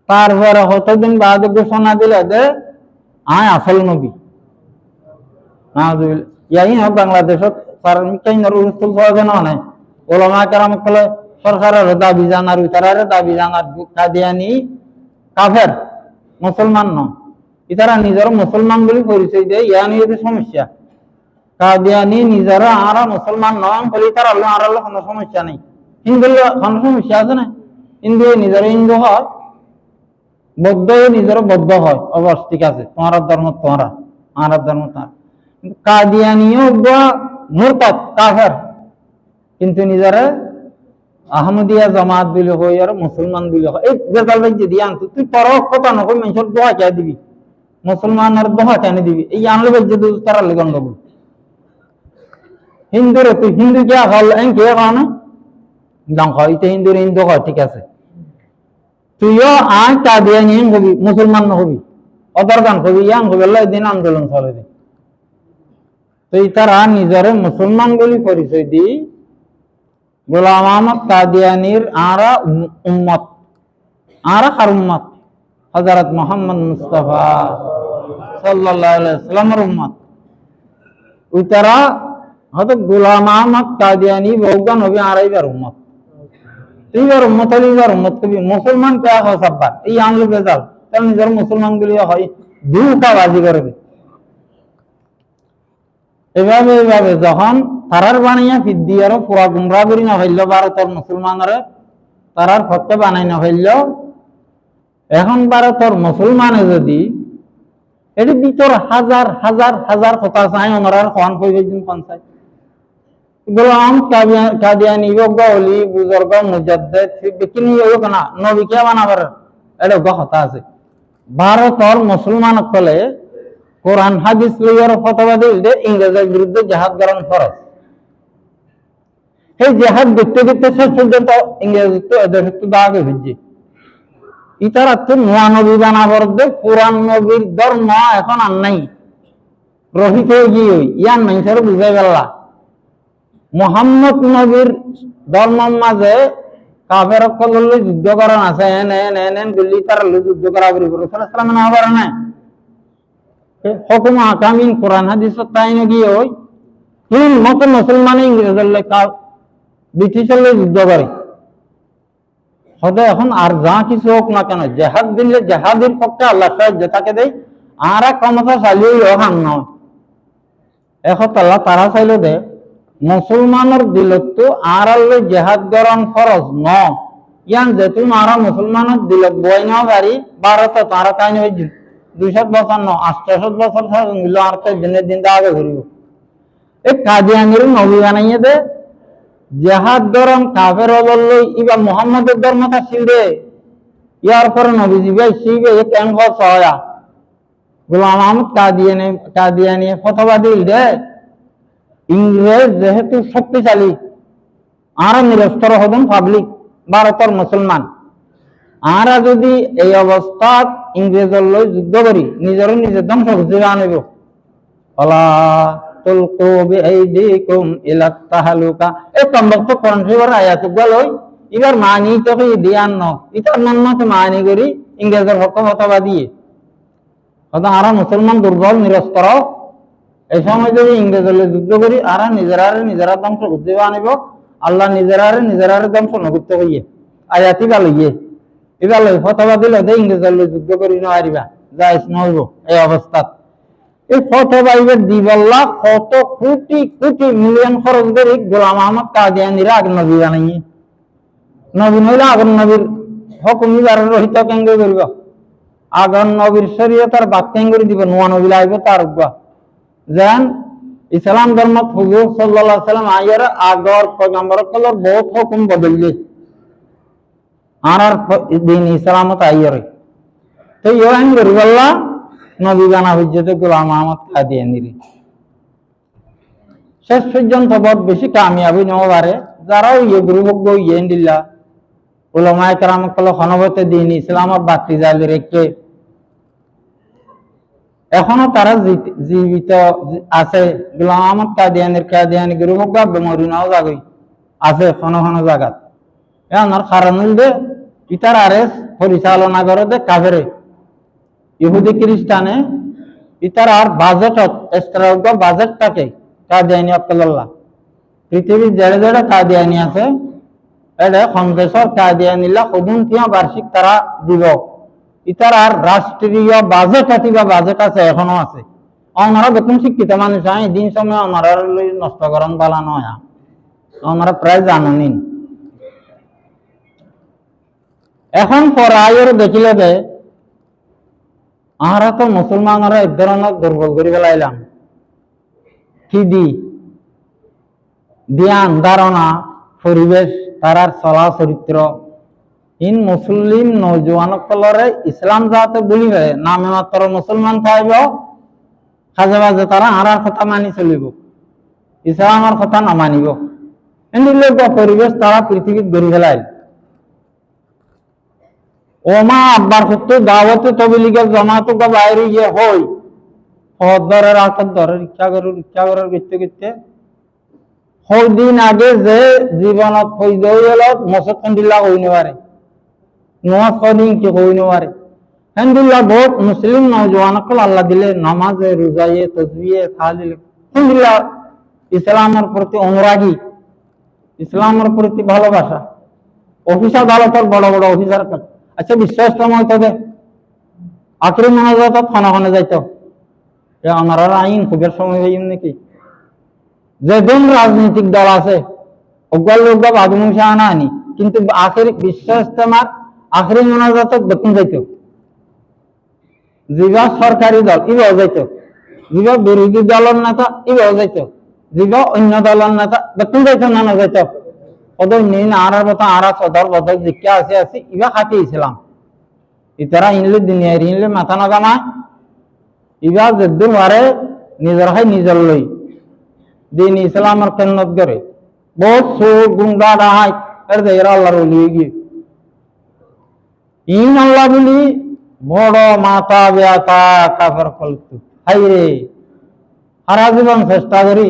তারপরে কতদিন বাদে ঘোষণা দিলে যে আসল নবী ইয়াই হোক বাংলাদেশত উস্তুল নাই ওলামা কেরাম কলে সরকারের দাবি জানার ইতারারে দাবি জানার কাদিয়ানি কাফের মুসলমান ন ইতারা নিজের মুসলমান বলে পরিচয় দেয় ইয়া নিয়ে সমস্যা কাদিয়ানি নিজের আরা মুসলমান নয় বলে তারা আর কোনো সমস্যা নেই হিন্দু কোনো সমস্যা আছে না হিন্দু নিজের হিন্দু হয় বৌদ্ধ নিজের বৌদ্ধ হয় অবশ্য ঠিক আছে তোমার ধর্ম তোমারা আমার ধর্ম তোমার কাদিয়ানিও মুরতাদ কাফের কিন্তু নিজেরা আহমদিয়া জামাত বলে হয় আর মুসলমান বলে হয় এই বেজাল ভাই যদি আনতো তুই পরক কথা নকই মানুষের দোয়া চাই দিবি মুসলমানের দোয়া চাই দিবি এই আনলে ভাই যদি তারা গন্ডগোল হিন্দুরে তুই হিন্দু কে হল এন কে কারণে গান হয় এটা হিন্দুর হিন্দু হয় ঠিক আছে তুইও আয় কাদিয়ানি হবি মুসলমান হবি অদর গান হবি ইয়াং হবি আল্লাহ দিন আন্দোলন চলে দি তুই তারা নিজের মুসলমান বলে পরিচয় দি গোলাম আহমদ কাদিয়ানির আরা উম্মত আরা কার উম্মত হযরত মুহাম্মদ মুস্তাফা সাল্লাল্লাহু আলাইহি ওয়াসাল্লামের উম্মত ওই তারা হয়তো গোলাম আহমদ কাদিয়ানি বহুগান হবে আড়াইবার উম্মত এইবার উম্মত আলিবার উম্মত কবি মুসলমান কে হয় সব্বার এই আনলে বেজাল তার নিজের মুসলমান গুলি হয় দুটা বাজি করবে এভাবে যখন তারার বানাইয়া ফিদ্দি আর পুরা গুমরা করি না হইল ভারতের মুসলমানরে তারার পক্ষে বানাই না হইল এখন ভারতের মুসলমানে যদি এটি ভিতর হাজার হাজার হাজার কথা চাই ওনার খান কইবেন পঞ্চায়েত গোলাম কাদিয়ানি গলি বুজুর্গ মুজাদ্দিদ বিকিনি হোক না নবী কে বানাবার এটা কথা আছে ভারতের মুসলমান কলে কোরআন হাদিস লইয়ার ফতোয়া দিলে ইংরেজের বিরুদ্ধে জিহাদ করার ফরজ এই জিহাদ দেখতে দেখতে শেষ পর্যন্ত ইংরেজ তো এদের একটু দাগে হচ্ছে ইতারা তো নোয়া নবী বানাবার দে কোরআন নবীর ধর্ম এখন আর নাই রহিত হয়ে গিয়ে ইয়ান মানুষের বুঝে গেলা মুহাম্মদ নবীর ধর্মের মাঝে কাফের কললে যুদ্ধ করান আছে এন এন এন এন গুলি তারা যুদ্ধ করা বলি রাসূলুল্লাহ সাল্লাল্লাহু আলাইহি ওয়াসাল্লাম না হুকুম আকামিন কোরআন হাদিস তাই না গিয়ে ওই তিন মত মুসলমান ইংরেজের লেখা ব্রিটিশের যুদ্ধ করে হবে এখন আর যা কিছু হোক না কেন জেহাদ দিলে জেহাদের পক্ষে আল্লাহ সাহায্য তাকে দেয় আর ক্ষমতা চালিয়েও হান নয় এখন আল্লাহ তারা চাইলে দে মুসলমানের দিলত তো আর আল্লাহ জেহাদ গরম ফরজ ন ইয়ান যেহেতু মারা মুসলমানের দিলত বই না পারি ভারতে তারা তাই নয় 200 বছর ন 800 বছর মিল আর তো দিনের দিন আগে ঘুরিব এই কাদিয়ানির নবী বানাইয়ে দে জেহাদ গরম কাফের বলল ইবা মুহাম্মদের ধর্মটা ছিড়ে ইয়ার পরে নবী জিবাই শিবে এক অঙ্গ সয়া গোলাম আহমদ কাদিয়ানি ফতোয়া দিল দে ইংরেজ যেহেতু শক্তিশালী আর নিরস্ত্র হবেন পাবলিক ভারতের মুসলমান আরা যদি এই অবস্থাত ইংরেজের লই যুদ্ধ করি নিজের নিজের ধ্বংস খুঁজে আনিব আলা তুলকু বিআইদিকুম ইলা তাহলুকা এই সম্ভবত কোরআনের আয়াত গুলো এবার মানি তো দিয়ান ন ইতার মন্নত মানি করি ইংরেজের হকমতবা দিয়ে হয়তো আরা মুসলমান দুর্বল নিরস্ত্র এই সময় যদি ইংরেজের যুদ্ধ করি আরা নিজেরা ধ্বংস খুঁজে আনিব আল্লাহ নিজেরারে ধ্বংস নগুতে হইয়ে আয়াতি ভালো গিয়ে এবার ফতোয়া দিলে দে ইংরেজের যুদ্ধ করি নারিবা যাইস নহইব এই অবস্থাত এই ফতোয়া এবার দিবল্লা কত কোটি কোটি মিলিয়ন খরচ করে গোলাম আহমদ কাদিয়ানিরা আগে নবী বানাইয়ে নবী নইলে আগর নবীর হুকুম এবার রহিত কেঙ্গে করব আগর নবীর শরীয়তের বাক কেঙ্গে দিব নোয়া নবী লাগবে তার যেন ইসলাম ধর্ম হুজুর সাল্লাল্লাহু আলাইহি ওয়াসাল্লাম আয়ার আগর পয়গম্বর কলর বহুত হুকুম বদললে আর দিন ইসলামত আয়ার তো ইয়ান গরিবাল্লা নবী বানা হজ্জতে গোলাম আহমদ কাদিয়ানির শেষ পর্যন্ত বহুত বেশি কামিয়াবি নেওয়া পারে যারাও ইয়ে গুরুভোগ্য ইয়ে দিল্লা উলামায়ে কেরাম কল খনবতে দিন ইসলামত বাতি জালি রেখে এখনো তারা জীবিত আছে গোলাম আহমদ কাদিয়ানি গুরুভোগ্য মরিনাও জাগই আছে খন জায়গাত এনার কারণ হইলে ইতার আরেস পরিচালনা করে দে কাফেরে ইহুদি খ্রিস্টানে ইতার আর বাজেটত এক্সট্রা বাজেট থাকে কাদিয়ানি আব্দুল্লাহ পৃথিবীর জেড়ে জেড়ে কাদিয়ানি আছে এটা সন্দেশর কাদিয়ানিলা সদুন থিয়া বার্ষিক তারা দিব ইতার আর রাষ্ট্রীয় বাজেট আছে এখনো আছে ওনারা বেতন শিক্ষিত মানুষ হয় দিন সময় ওনারা নষ্টকরণ বালা নয় ওনারা প্রায় জানেন এখন পরায়ের দেখিলে যে আমরা তো মুসলমানরা এক ধরনের দুর্বল করে ফেলাইলাম কি ধ্যান ধারণা পরিবেশ তারার চলা চরিত্র ইন মুসলিম নৌজওয়ানকলরে ইসলাম যাতে বলি নামে মাত্র মুসলমান থাকব কাজে বাজে তারা আরার কথা মানি চলিব ইসলামের কথা না মানিব এমনি পরিবেশ তারা পৃথিবীত গড়ি ফেলাইল ওমা আব্বার সত্য দাওয়াতে তবলিগের জমাতো বা বাইরে গিয়ে হই হদ ধরে রাখত ধরে রিক্সা করার করতে করতে দিন আগে যে জীবনত ফৈজ হইল মসদ খন্ডিল্লা হইনে পারে নমাজ কদিন কি হইনে পারে হেন্দুল্লাহ বহুত মুসলিম নৌজওয়ানকল আল্লাহ দিলে নামাজে রোজায়ে তসবিহে তাহলিল হেন্দুল্লাহ ইসলামের প্রতি অনুরাগী ইসলামের প্রতি ভালোবাসা অফিস আদালতের বড় বড় অফিসার আচ্ছা বিশ্বাস সময় তবে আখরি মনোজাত খনে যাইত ওনারা আইন খুবের সময় হইম নাকি যেদিন রাজনৈতিক দল আছে অজ্ঞাল লোক আদমুষা আনা আনি কিন্তু আখেরি বিশ্বাস তোমার আখরি মনোজাত বেতন যাইত যিবা সরকারি দল ইবাও যাইত যিবা বিরোধী দলের নেতা ইবাও যাইত যিবা অন্য দলের নেতা বেতন যাইত না যাইত ওদের নিন আরার মতো আরা সদর বদল জিজ্ঞা আছে ইবা খাতি ইসলাম ইতারা ইনলে দুনিয়ার ইনলে মাথা না কামায় ইবা যেদূর পারে নিজের হয় নিজের লই দিন ইসলামের কেন্দ্র করে বহুত সুর গুন্ডা ডাহাই এর এরা আল্লাহর ওলি গিয়ে ইন আল্লাহ বলি বড় মাথা ব্যথা কাফের কলতু হাই রে সারা জীবন চেষ্টা করি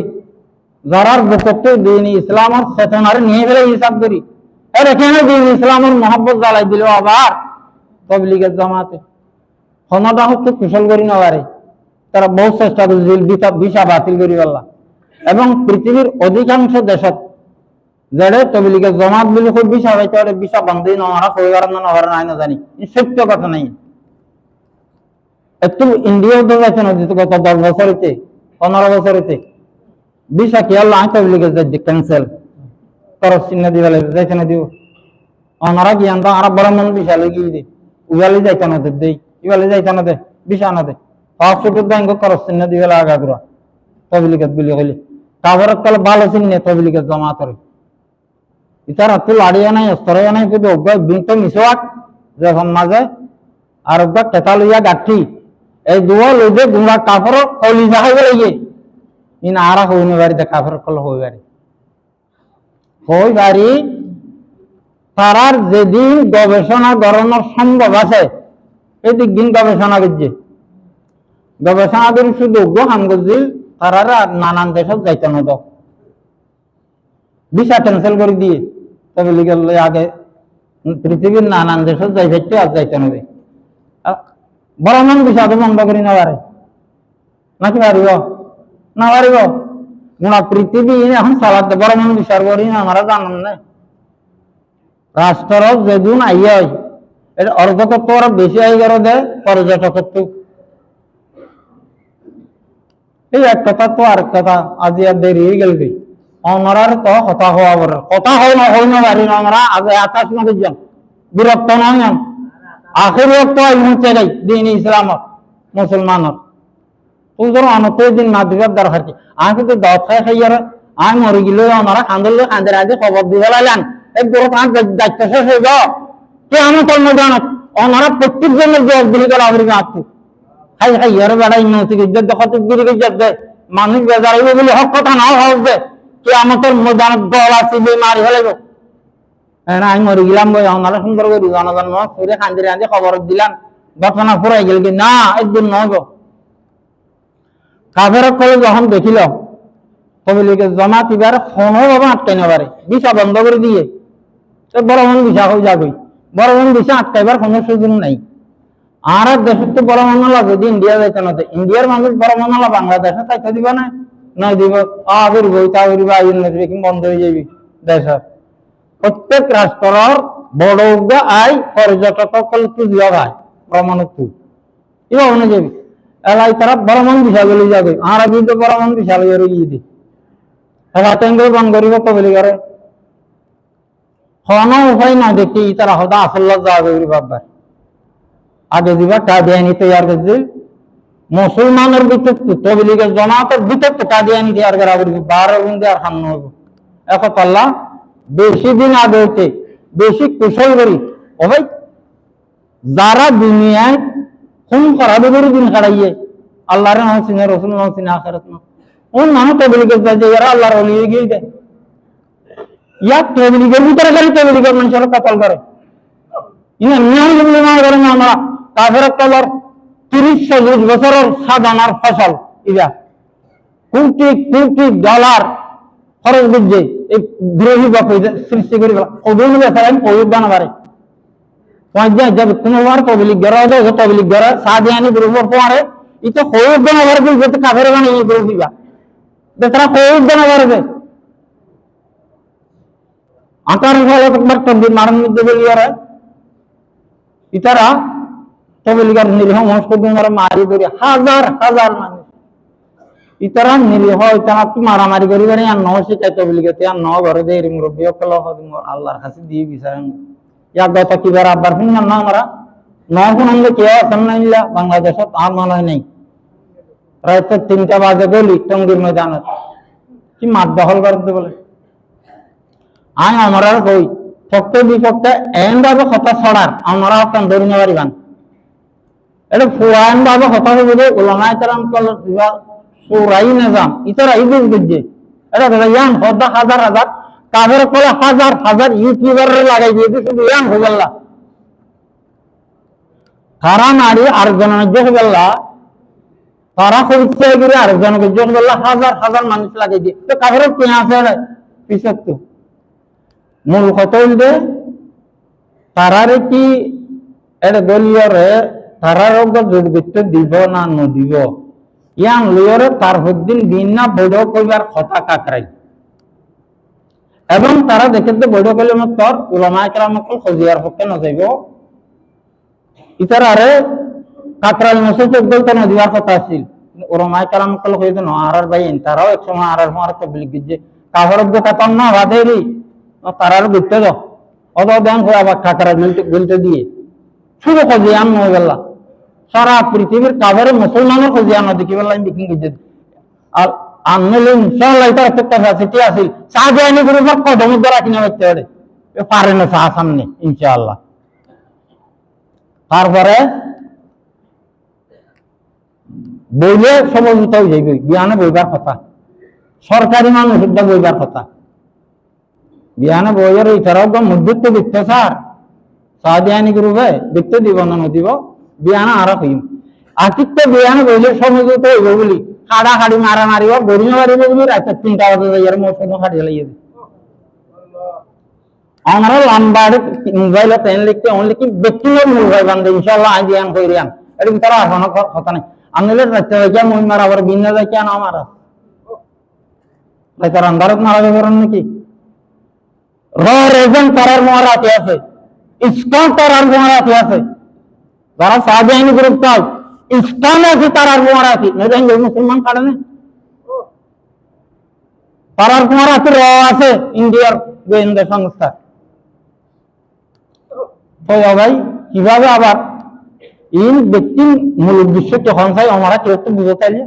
যারার বুকত দিন ইসলামের চেতনার নিয়ে ফেলে হিসাব করি এর এখানে দিন ইসলামের মহব্বত জ্বালাই দিল আবার তবলিগের জামাতে ক্ষমতা হচ্ছে কুশল করি না পারে তারা বহু চেষ্টা করছিল ভিসা বাতিল করি পারলা এবং পৃথিবীর অধিকাংশ দেশত যেড়ে তবলিগের জামাত বলে খুব ভিসা পাইতে পারে ভিসা বন্ধই নহারা পরিবার নাই না জানি সত্য কথা নাই একটু ইন্ডিয়াও তো যাচ্ছে না গত 10 বছরেতে 15 বছরেতে ভিসা কি আল্লাহ তবলিগের যাচ্ছে ক্যান্সেল খরচ চিহ্ন দিবে যাইতে না দিব ওনারা জ্ঞান তো আর বড় মন ভিসা লেগে দিই উগালি যাইতে না দেই ইবালি যাইতে না দে ভিসা না দে পাসপোর্টের ব্যাংক খরচ চিহ্ন দিবে লাগা গুড়া তবলিগত বলি হইলে তারপরে তাহলে ভালো চিহ্ন তবলিগের জমা করে ইতার হাতে লাড়িয়া নাই অস্ত্রয়া নাই কিন্তু অজ্ঞায় বিন্ত মিশোয়াক যখন মাঝে আর অজ্ঞা কেতা লইয়া গাঠি এই দুয়া লইতে গুমরা কাপড় কলি যাহাই লাগে ইন আরা হইনি বাড়িতে কাপড় কল হই বাড়ি তারার যেদিন গবেষণা করানোর সম্ভব আছে এদিক দিন গবেষণা করছে গবেষণা করে শুধু অজ্ঞ হাম করছিল তারা নানান দেশত যাইতে নদ ভিসা ক্যান্সেল করে দিয়ে তবে লিগেল আগে পৃথিবীর নানান দেশত যাই যাইতে আর যাইতে নদে বড় মন ভিসা তো বন্ধ করি না পারে নাকি পারিব না পারিব গুণা পৃথিবী এখন চালাতে বড় মন বিচার করি না আমরা জানান না রাষ্ট্র যেদিন আইয়া এটা অর্ধকত্ব ওরা বেশি আই করে দেয় পর্যটকত্ব এই এক কথা তো আর কথা আজি আর দেরি হয়ে গেল অনরার তো কথা হওয়া বড় কথা হয় না বাড়ি আমরা আগে আকাশ নদী যান বিরক্ত নয় আখের রক্ত হচ্ছে দিন ইসলামত মুসলমানের তোর অনতে দিন না দিবার দরকার কি আমি কিন্তু দাওয়াত খাই খাইয়ার আমি মরে গেলে ওনারা কান্দলে কান্দের আগে খবর দিয়ে লাইলাম এক বড় কাজ দায়িত্ব শেষ হয়ে যাও কে আমার কর্মদানত ওনারা প্রত্যেক জনের জবাব দিলে গেল আমেরিকা আপনি খাই খাইয়ার বেড়া ইন্নতি ইজ্জত দেখতে গিরি ইজ্জত দেয় মানুষ বেজার হইবে বলে হক কথা নাও হবে কে আমাদের ময়দানত দল আছে মারি ফেলাইব আমি মরে গেলাম বই ওনারা সুন্দর করে জনগণ করে কান্দের আগে খবর দিলাম ঘটনা ফুরাই গেল কি না একদিন নয় কাফের কলে যখন দেখিল তবলিগে জমা দিবার কোনোভাবে আটকাইতে পারে ভিসা বন্ধ করে দিয়ে বড় মন ভিসা হয়ে যাবে বড় মন ভিসা আটকাইবার কোনো সুযোগ নাই আর দেশের তো বড় মন লাগে যে ইন্ডিয়া যাইতে না ইন্ডিয়ার মানুষ বড় মন হলো বাংলাদেশে চাইতে দিবা না নয় দিব আবির বই তাবির বা কি বন্ধ হয়ে যাবি দেশের প্রত্যেক রাষ্ট্রের বড় আয় পর্যটক তুলিয়া ভাই ভ্রমণ এবার মনে যাবি এলাই তারা বড় মন ভিসা বলে যাবে আর কিন্তু বড় মন ভিসা লইয়া গিয়ে দি এবার তেঙ্গে বন করিব কবলি করে কোনো উপায় না দেখি তারা হয়তো আসল্লা যাবে বাবার আগে দিবার কাদিয়ানি তৈরি করছে মুসলমানের ভিতর তবলিগের জমাতের ভিতর তো কাদিয়ানি তৈরি করা করবে 12 গুণ দিয়ে আর খান হইব এক পাল্লা বেশি দিন আগে হইতে বেশি কুশল করি ও ভাই যারা দুনিয়ায় খুন করা দেবের দিন কাটাইয়ে আল্লাহর নসিনে রসুল নসিনে আখেরাত না ওন মানুষ তবলিগের যায় যারা আল্লাহর ওলি গিয়ে দেয় ইয়া তবলিগের ভিতরে খালি তবলিগের মানুষের কতল করে ইনা নিয়ম যেগুলো না করেন আমরা কাফের কলর 30-40 বছরের সাধনার ফসল ইয়া কোটি কোটি ডলার খরচ বুঝছে এই বিরোধী বাপ সৃষ্টি করে ওদের বেসারেন ওই বানাবারে পঞ্চায়েত জব তোমার তবলিগ গড়া যায় তবলিগ গড়া সাদিয়ানি গ্রুপের পরে ইতো ওই বানাবারে যে কাফের বানিয়ে গ্রুপ দিবা বেচারা ওই বানাবারে আকার ফলে একবার তবলিগ মারণ মধ্যে বলিয়ারে ইতারা তবলিগার নিরীহ মানুষ করে মারি করি হাজার হাজার মানুষ ইতারা নিরীহ ইতারা কি মারামারি করি করে আর ন শিখাই তবলিগাতে আর ন ঘরে দেয় মুরব্বী সকল আল্লাহর কাছে দিয়ে বিচারেন ইয়ার কথা কিবার আব্বার শুনলাম না আমরা ন শুনলে কেউ আছেন না ইল্লা বাংলাদেশত আর মনে হয় নাই রাত 3টা বাজে গেলি টঙ্গির ময়দানত কি মাঠ দখল করতে বলে আই আমরা কই পক্ষে বিপক্ষে এন ভাবে কথা ছড়ার আমরা ওখান ধরে নেওয়ার পারিবান এটা পুরান ভাবে কথা বলে ওলামায়ে কেরাম কল সুরাই নিজাম ইতারা ইবুজ বুঝছে এটা ইয়ান হদা হাজার হাজার কাফের কলে হাজার হাজার ইউটিউবার লাগাই দিয়ে শুধু ইয়ান হইলা তারা নারী আরেকজনের যোগ বেলা তারা খুব ইচ্ছা করে আরেকজনকে যোগ বেলা হাজার হাজার মানুষ লাগাই দিয়ে তো কাফের কি আছে পিছত তো মূল কথা হইলে তারারে কি এটা দলীয়রে তারার যোগবিত্ত দিব না নদিব ইয়ান লইয়রে তার হদ্দিন দিন না বৈধ কইবার কথা কাকরাই এবং তারা দেখতে বৈধ কইলে তোর উলামায়ে কেরাম খজিয়ার পক্ষে নজাইব ইতারারে কাকরাই মসজিদ বলতে নদিবার কথা আছিল উলামায়ে কেরাম কইতে ন আর বাইন তারাও এক সময় আর তবলিগ যে কাফের কথা না বাদেরি তারার গুরুত্ব দাও অত ব্যাংক হয়ে আবার কাকারা গুলতে দিয়ে শুধু খজিয়ান নয় গেলা সারা পৃথিবীর কাভারে মুসলমানের খজিয়ান দেখি বেলা বিকিং করছে আর আনলে ইনশাআল্লাহ এটা একটা ক্যাপাসিটি আছে সাহায্যানি গ্রুপের কদম দ্বারা কিনা করতে পারে না সামনে ইনশাআল্লাহ তারপরে বইলে সমঝোতা হয়ে যাবে জ্ঞানে বইবার কথা সরকারি মানুষ বইবার কথা বিয়ানে বইয়ের ইতারাও মধ্যত্ব দেখতে স্যার সাদিয়ানি গ্রুপে দেখতে দিব না দিব বিয়ানা আর হইম আতিত্য বিয়ানে বইলে সমঝোতা হইব বলি কাড়া কাড়ি মারা মারিব গড়িয়ে মারিব বলি রাত 3টা বাজে যাইয়ার মৌসুম কাটি লাগিয়ে আমরা লম্বাড়ে মোবাইলে পেন লিখতে অনলি কি ব্যক্তিগত মোবাইল বান্ধে ইনশাআল্লাহ আজ বিয়ান কইরাম এর ভিতরে আর কোনো কথা নাই আমলে রাতে যাই মই মারা আবার বিনা যাই কেন আমারা তাই তার আন্দারত মারা যাবেন নাকি রেজন করার মহারাতি আছে ইসলাম করার মহারাতি আছে যারা সাহায্যানি গ্রুপ চাও ইসলাম আছে তারার মহারাতি মুসলমান কারণ তারার মহারাতি র আছে ইন্ডিয়ার গোয়েন্দা সংস্থা তো ভাই কিভাবে আবার এই ব্যক্তি মূল উদ্দেশ্য তখন চাই আমরা কেউ তো বুঝতে চাইলে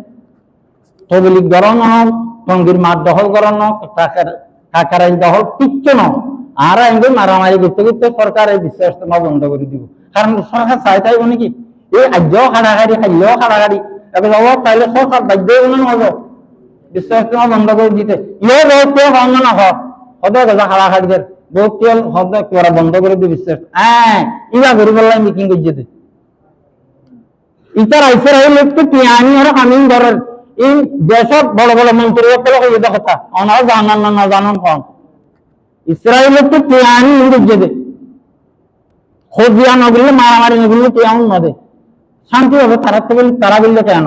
তবলিগ গরম হোক, টঙ্গির মাঠ দখল করান হোক, টাকার দখল কিচ্ছু ন। আর আইন মারামারি করতে করতে সরকার এই বিশ্বাস বন্ধ করে দিব। কারণ সরকার চাই তাই নাকি এই আজ্যও খাড়াখাড়ি খাইলেও খাড়াখাড়ি এবার তাইলে সরকার বাধ্য হবে বিশ্বাস বন্ধ করে দিতে। ইয়ে বহুত বন্ধ না হোক হতে গেছে খাড়াখাড়িদের বহুত তেল হতে ওরা বন্ধ করে দিয়ে বিশ্বাস। হ্যাঁ ইবা গরিব মিটিং করছে ইতার আইসের এই লোককে টিয়ানি আর আমিন ধরেন এই দেশত বড় বড় মন্ত্রী কথা ওনারা জানান না জানান কম ইসরায়েলের তো টিয়ানি বুঝছে খোঁজিয়া নগরলে মারামারি নগরলে টিয়ান নদে শান্তি হবে। তারা তো বলি তারা বললে কেন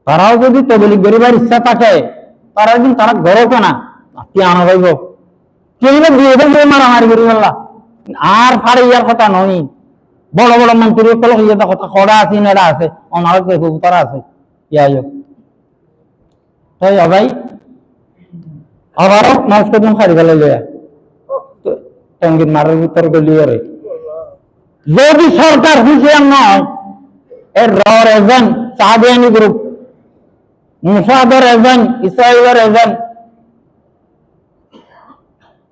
তারাও যদি তবলিগ গরিবার ইচ্ছা থাকে তারা একদিন তারা গড়ো কেনা টিয়ানো হইব কেউ দিয়ে মারামারি করি বললা আর ফাড়ে ইয়ার কথা নয়। বড় বড় মন্ত্রী কথা খড়া আছে নেড়া আছে ওনারা তারা আছে ইয়াই তাই ভাই আবারও মাছ কদম খারি ফেলে লইয়া টঙ্গির মারের ভিতর গলিয়ে রে যদি সরকার হুঁশিয়ার নয় এর রর এজেন্ট সাহাবিয়ানি গ্রুপ মুসাদের এজেন্ট ইসরায়েলের এজেন্ট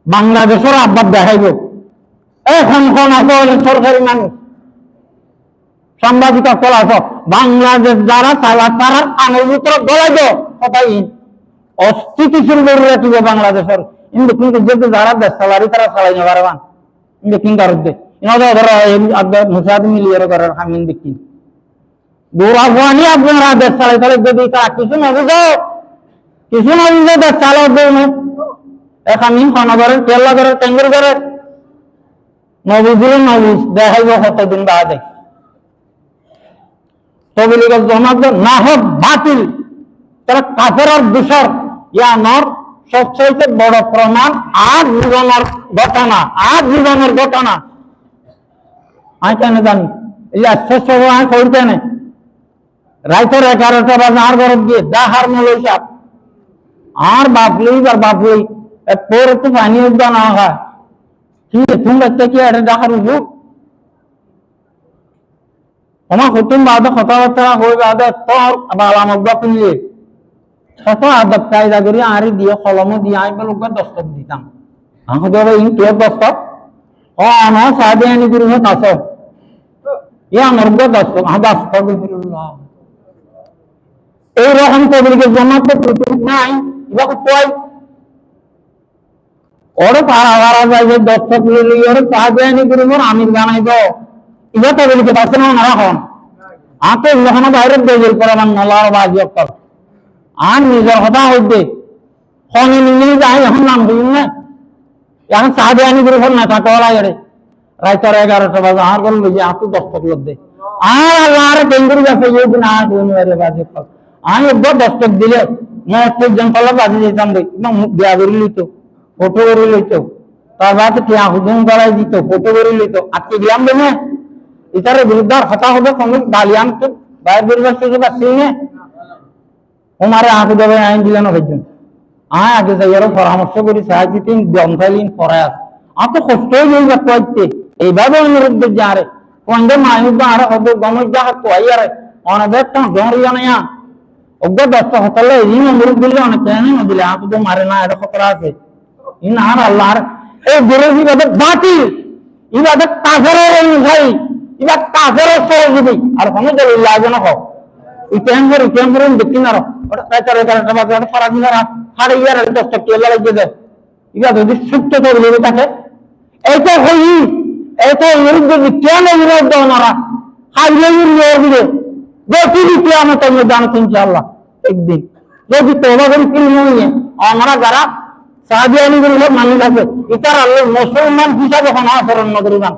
বাংলাদেশের আব্বাদ দেখাইব এখন কোন আছে সরকারি মানুষ সাংবাদিক কল আস বাংলাদেশ যারা চালা তারা আঙুল ভিতরে গলাইব কথাই অস্থিতিশীল করে রাখিব বাংলাদেশের কিন্তু কিন্তু যেহেতু যারা দেশ চালারি তারা চালাই না পারবান কিন্তু কিং কারণে মুসাদ মিলিয়ে করার হামিন দেখি গোড়া ভুয়ানি আপনারা দেশ চালাই তাহলে যদি তারা কিছু নবুঝো দেশ চালাও দেয় এক আমিন খনগরের কেল্লা করে টেঙ্গুর করে নবুঝিলে নবুঝ দেখাইব কতদিন বাদে তবলিগের জমাত না হোক বাতিল তারা কাফেরের দূষর ইয়ানোর সবচেয়ে বড় প্রমাণ আজ জীবনের ঘটনা আমি কেন জানি এই আচ্ছা আমি করি কেন রাইতের 11টা বাজে আর ঘর গিয়ে দাহার মূল সাপ আর বাপলি পরে তো পানি উঠবা না হয় কি তুমি বাচ্চা কি এটা ডাকার উঠবো আমার হুতুম বাদে কথাবার্তা হয়ে বাদে তোর বালামব্বা কিনলে কত আদব কায়দা করি আরে দিয়ে কলম দিয়ে আমি বলে দস্তক দিতাম আমি দেবে ইন কে দস্তক ও আমার সাদে আনি গুরু কাছ ইয়া মর্গ দস্তক দস্তক এইরকম তবলিগের জন্য তো প্রতিরূপ নাই এবার কই ওর পাড়া যায় যে দস্তক লিয়ে ওর সাদে আনি গুরু আমির বানাইব এবার তবলিগে পাচ্ছে না না হন আতে যখন বাইরে বেজল করে নলার বাজি অক্কর আর নিজের কথা হইতে ফোনে নিয়ে যায় এখন নাম দিন না এখন সাহায্য আনি করে ফোন না থাকা লাগে রাইতার 11টা বাজে আর বললো যে আপনি দস্তক লোক দে আর আল্লাহ আর বেঙ্গুরি গেছে এই দিন আর শনিবারে বাজি অক্কর আমি একবার দস্তক দিলে পর্যন্ত পাল্লা বাজি যেতাম মুখ দেয়া করে লইত ফটো করে লইত তার বাদ কে হুজুম করাই দিত ফটো করে লইত আজকে গেলাম দেবে ইতারে বিরুদ্ধে কথা হবে সঙ্গে বালিয়ান তো বাইরে পরিবেশ পাচ্ছি না ওমারে আঁকু দেবে আইন দিলেন হয়েছেন আগে যাই আরো পরামর্শ করি সাহায্য তিন গ্রন্থালীন পড়ায় তো কষ্ট হয়ে যাচ্ছে এইভাবে অনুরোধ করছে আরে কোন মানুষ আরো হতো গমজা হাই আরে অনেক ডরিয়া না অজ্ঞ ব্যস্ত হতলে এই অনুরোধ দিলে অনেক কেন দিলে আঁকু তো মারে না এটা খতরা আছে ইন আর আল্লাহর এই বিরোধী বাদে বাতিল ইবাদত কাফেরের অনুযায়ী ইবা কাফেরের সহযোগী আর কোনো দলিল লাগে না হোক ইটেম্পর দেখি না ওটা 11টা বাজে ওটা পারা দিন সাড়ে 11 10টা কেলা লাগিয়ে দেয় ইবা যদি সুপ্ত তবলিগ থাকে এটা হই এটা অনুরোধ যদি কেন অনুরোধ দাও না হাইলে দিবে দেখি কিয়ামতের ময়দানে ইনশাআল্লাহ একদিন যদি তওবা করে কি নিয়ে আমরা যারা সাহাবীয়ানি গুলো মানুষ আছে ইতার আল্লাহ মুসলমান হিসাবে কোন আচরণ না করিবান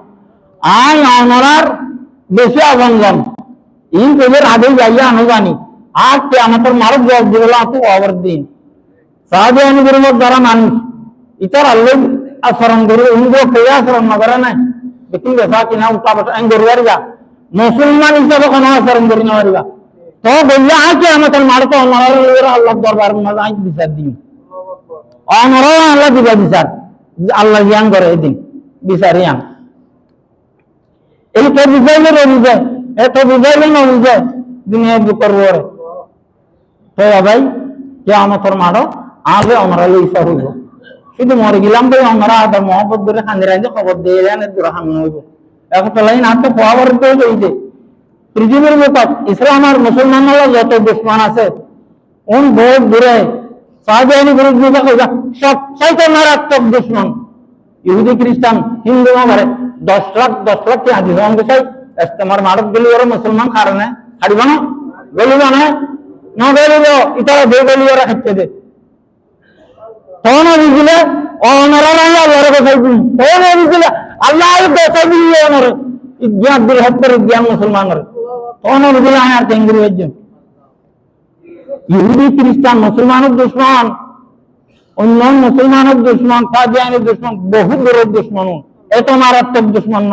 আই আমরার বেশি আবঙ্গন ইন তোদের আগে যাইয়া আনুগানি আজ কে আমাদের মারক জবাব দিবলা তো ওভার দিন সাহাবীয়ানি গুলো যারা মানুষ ইতার আল্লাহ আচরণ করে ইনগো কে আচরণ না করে না দেখি বেসা কিনা উল্টা পাল্টা আইন গরিবার যা মুসলমান হিসাবে কোন আচরণ করি না পারিবা তো বললে আজকে আমাদের মারক আমাদের আল্লাহ দরবার মধ্যে আইন বিচার দিই আমরা আল্লাহ দিবা বিচার আল্লাহ জ্ঞান করে এদিন বিচারিয়ান এই তো বুঝাইলে বুঝায় এত বুঝাইলে না বুঝায় দুনিয়া করবো তো ভাই কিয়ামতের মাঠে আগে আমরা লইসা হইব শুধু মরে গেলাম ভাই আমরা আদা মহব্বত ধরে খান্দি রাখতে খবর দিয়ে এলেন দূরে হামলা হইব এখন তো লাইন হাতে পাওয়ার হইছে পৃথিবীর ব্যাপার ইসলাম আর মুসলমানরা যত দুশ্মন আছে উন বহুত দূরে সাহাবাহিনী বিরুদ্ধে সব চাইতে মারাত্মক দুশ্মন ইহুদি খ্রিস্টান হিন্দু মারে 10 লাখ হাদিস চাই ইস্তেমার মারত গেলি ওরা মুসলমান কারণে হারিব না গলিব না গলিব ইতারা দে গলি ওরা খাইতে দে তখন বুঝলে অনারা আল্লাহর কথাই বুঝি তখন বুঝলে আল্লাহ দেখাই বুঝলে ওনার ইজ্ঞান বৃহত্তর ইজ্ঞান মুসলমানের তখন বুঝলে আর তেঙ্গুরি হয়েছেন ইহুদি খ্রিস্টান মুসলমানের দুশ্মন অন্য মুসলমানের দুশ্মন কাদিয়ানের দুশ্মন বহু দূরের দুশ্মন এত মারাত্মক দুশ্মন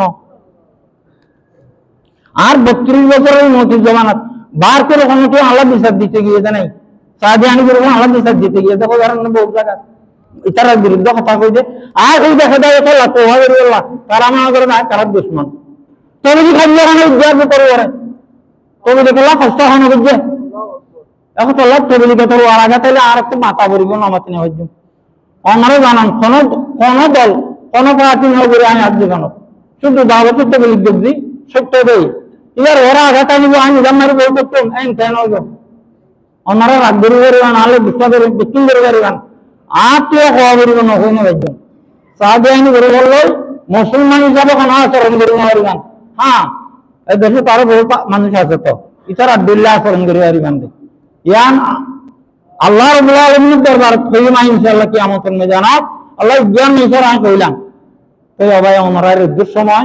আর 32 বছরের মতির জমানাত বার করে কোনো কেউ আল্লাহ বিচার দিতে গিয়েছে নাই কাদিয়ানি করে আল্লাহ বিচার দিতে গিয়ে দেখো ধরেন বহু জায়গা ইতার বিরুদ্ধে কথা কইছে আর এই দেখা যায় এটা তোহা করি আল্লাহ তারা মনে করে না তারা দুশ্মন তবে কি খাদ্য খানা উদ্যাগ করে ওরে তবে দেখলা কষ্ট হয় বুঝছে এখন তো লাভ তবে লিখে তোর আগে তাইলে আর একটু মাথা পড়িব নামাতে নেওয়া হয়েছে আমারও জানান কোন দল কোন পার্টি নয় করে আমি আজ জানো শুধু দাওয়াত তবে লিখবে সত্য দেই এবার ওরা আঘাত আনিব আমি জামারি বই করতাম আইন কেন হইব আমারা রাগ ধরে পারিবান আলে বিশ্বাস করে বিক্রি করে পারিবান আত্মীয় হওয়া পারিব নয় না একজন সাহায্য আইনি করে বললো মুসলমান হিসাবে কোনো আচরণ করে না পারিবান হ্যাঁ এই দেশে তারও বহু মানুষ আছে তো ইতার আব্দুল্লাহ আচরণ করে পারিবান ইয়ান আল্লাহ রাব্বুল আলামিনের দরবার কইমা ইনশাআল্লাহ কিয়ামতের ময়দানে আল্লাহ জ্ঞান নিছার আমি কইলাম তো ভাই ওনার সময়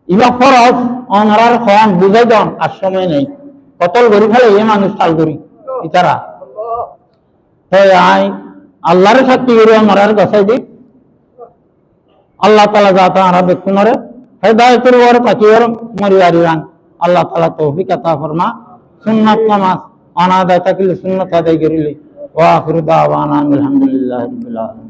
ইবা ফরজ ওনার খান বুঝাই দেন আর সময় নেই কতল গরি ফেলে এই মানুষ কাল করি ইতারা তো আই আল্লাহর সাক্ষী করে ওনার গছাই দিই আল্লাহ তাআলা যা তারা বেকুনরে হেদায়েতের ওর তাকিওর মরিয়ারিরান আল্লাহ তাআলা তৌফিক আতা ফরমা সুন্নাত নামাজ আনাদায় থাকলে সুন্নাত আদায় করিলে ওয়া আখিরু দাওয়ানা আলহামদুলিল্লাহি রাব্বিল আলামিন।